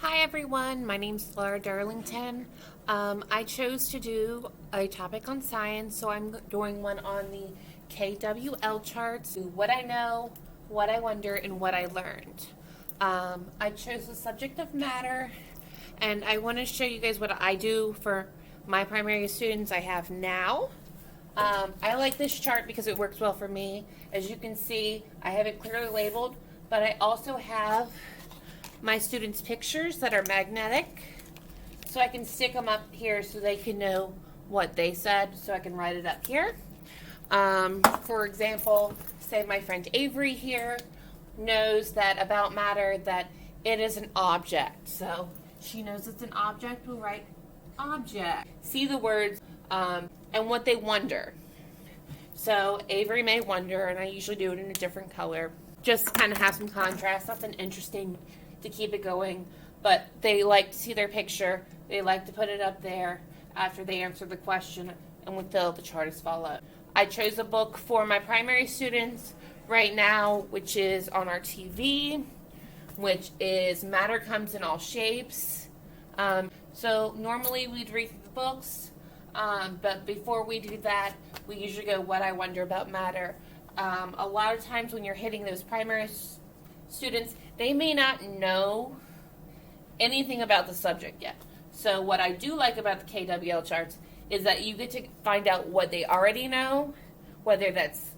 Hi everyone, my name's Laura Darlington. I chose to do a topic on science, so I'm doing one on the KWL charts, what I know, what I wonder, and what I learned. I chose the subject of matter, and I want to show you guys what I do for my primary students I have now. I like this chart because it works well for me. As you can see, I have it clearly labeled, but I also have my students' pictures that are magnetic, so I can stick them up here so they can know what they said, so I can write it up here. For example, say my friend Avery here knows that about matter that it is an object, so she knows it's an object, we'll write object. See the words and what they wonder. So Avery may wonder, and I usually do it in a different color, just kind of have some contrast, something interesting to keep it going, but they like to see their picture. They like to put it up there after they answer the question, and we fill the chart as follows. I chose a book for my primary students right now, which is on our TV, which is Matter Comes in All Shapes. So normally we'd read through the books, but before we do that, we usually go what I wonder about matter. A lot of times when you're hitting those primary students, they may not know anything about the subject yet. So what I do like about the KWL charts is that you get to find out what they already know, whether that's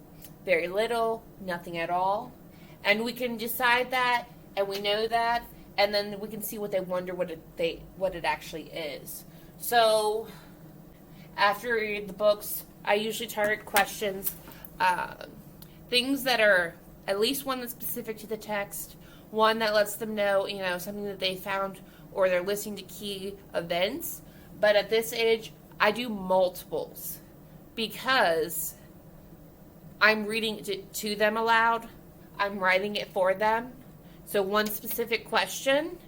very little, nothing at all, and we can decide that, and we know that, and then we can see what they wonder what it actually is. So after we read the books, I usually target questions, things that are at least one that's specific to the text, one that lets them know, something that they found, or they're listening to key events. But at this age, I do multiples because I'm reading it to them aloud. I'm writing it for them. So one specific question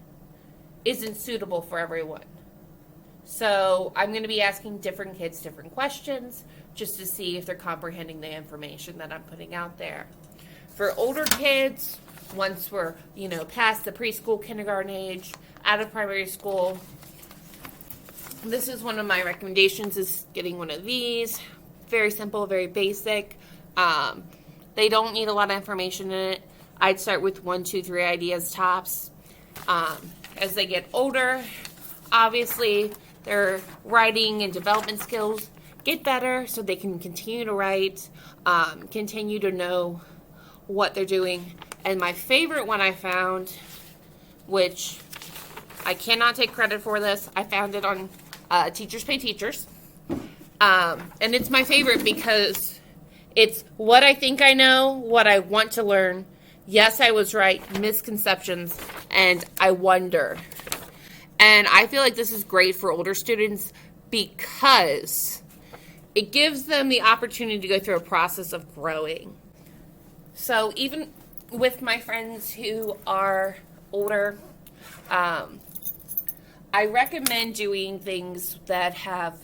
isn't suitable for everyone. So I'm going to be asking different kids different questions just to see if they're comprehending the information that I'm putting out there. For older kids, once we're, past the preschool, kindergarten age, out of primary school, this is one of my recommendations, is getting one of these. Very simple, very basic. They don't need a lot of information in it. I'd start with 1, 2, 3 ideas tops. As they get older, obviously, their writing and development skills get better so they can continue to write, continue to know what they're doing. And my favorite one I found, which I cannot take credit for this, I found it on Teachers Pay Teachers, and it's my favorite because it's what I think I know, what I want to learn, yes I was right, misconceptions, and I wonder. And I feel like this is great for older students because it gives them the opportunity to go through a process of growing. So even with my friends who are older, I recommend doing things that have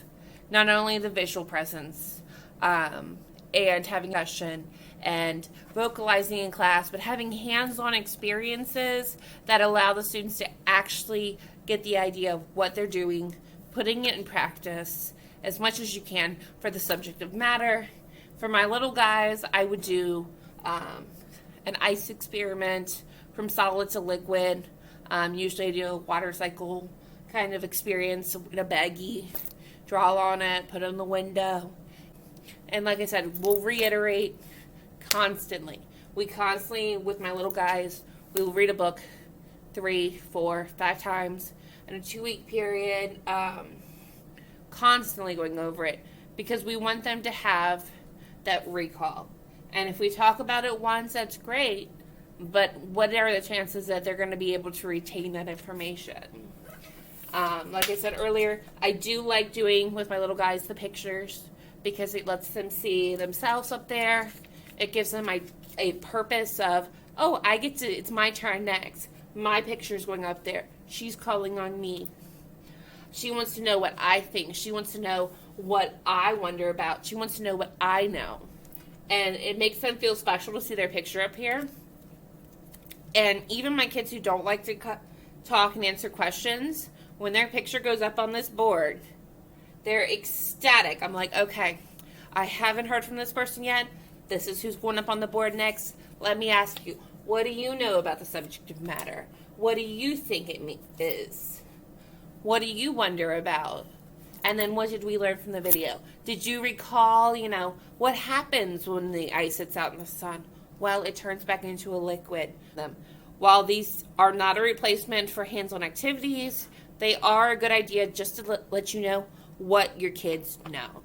not only the visual presence and having discussion and vocalizing in class, but having hands-on experiences that allow the students to actually get the idea of what they're doing, putting it in practice as much as you can for the subject of matter. For my little guys, I would do an ice experiment from solid to liquid. Usually I do a water cycle kind of experience in a baggie, draw on it, put it in the window. And like I said, we'll reiterate constantly. We constantly, with my little guys, we will read a book 3, 4, 5 times in a 2-week period, constantly going over it because we want them to have that recall. And if we talk about it once, that's great, but what are the chances that they're going to be able to retain that information? Like I said earlier, I do like doing with my little guys the pictures because it lets them see themselves up there. It gives them a purpose of, oh, it's my turn next. My picture's going up there. She's calling on me. She wants to know what I think. She wants to know what I wonder about. She wants to know what I know. And it makes them feel special to see their picture up here. And even my kids who don't like talk and answer questions, when their picture goes up on this board, they're ecstatic. I'm like, okay, I haven't heard from this person yet. This is who's going up on the board next. Let me ask you, what do you know about the subject matter? What do you think it is? What do you wonder about? And then what did we learn from the video? Did you recall, what happens when the ice sits out in the sun? Well, it turns back into a liquid. While these are not a replacement for hands-on activities, they are a good idea just to let you know what your kids know.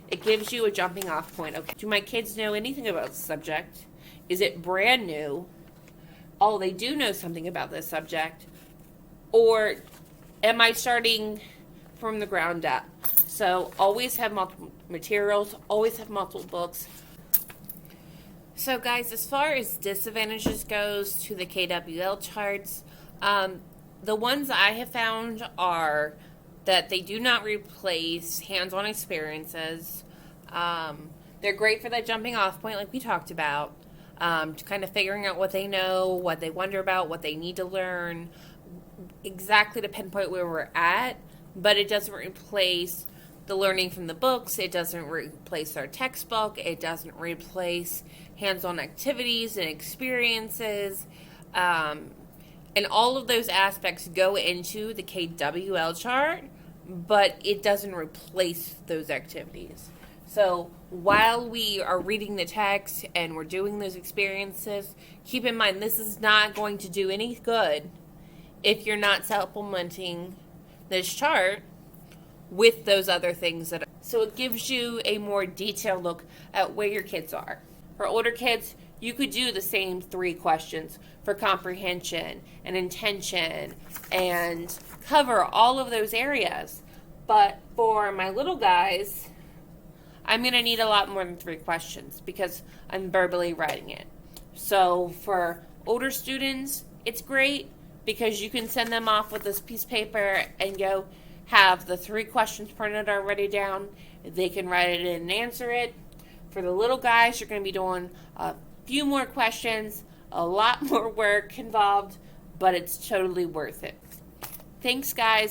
It gives you a jumping off point. Okay, do my kids know anything about the subject? Is it brand new? Oh, they do know something about this subject. Or am I starting from the ground up? So always have multiple materials, always have multiple books. So guys, as far as disadvantages goes to the KWL charts, the ones I have found are that they do not replace hands-on experiences. They're great for that jumping off point like we talked about, to kind of figuring out what they know, what they wonder about, what they need to learn, exactly to pinpoint where we're at, but it doesn't replace the learning from the books. It doesn't replace our textbook. It doesn't replace hands-on activities and experiences. And all of those aspects go into the KWL chart, but it doesn't replace those activities. So while we are reading the text and we're doing those experiences, keep in mind this is not going to do any good if you're not supplementing this chart with those other things. So it gives you a more detailed look at where your kids are. For older kids, you could do the same 3 questions for comprehension and intention and cover all of those areas. But for my little guys, I'm going to need a lot more than 3 questions because I'm verbally writing it. So for older students, it's great because you can send them off with this piece of paper and go have the 3 questions printed already down. They can write it in and answer it. For the little guys, you're going to be doing a few more questions, a lot more work involved, but it's totally worth it. Thanks, guys.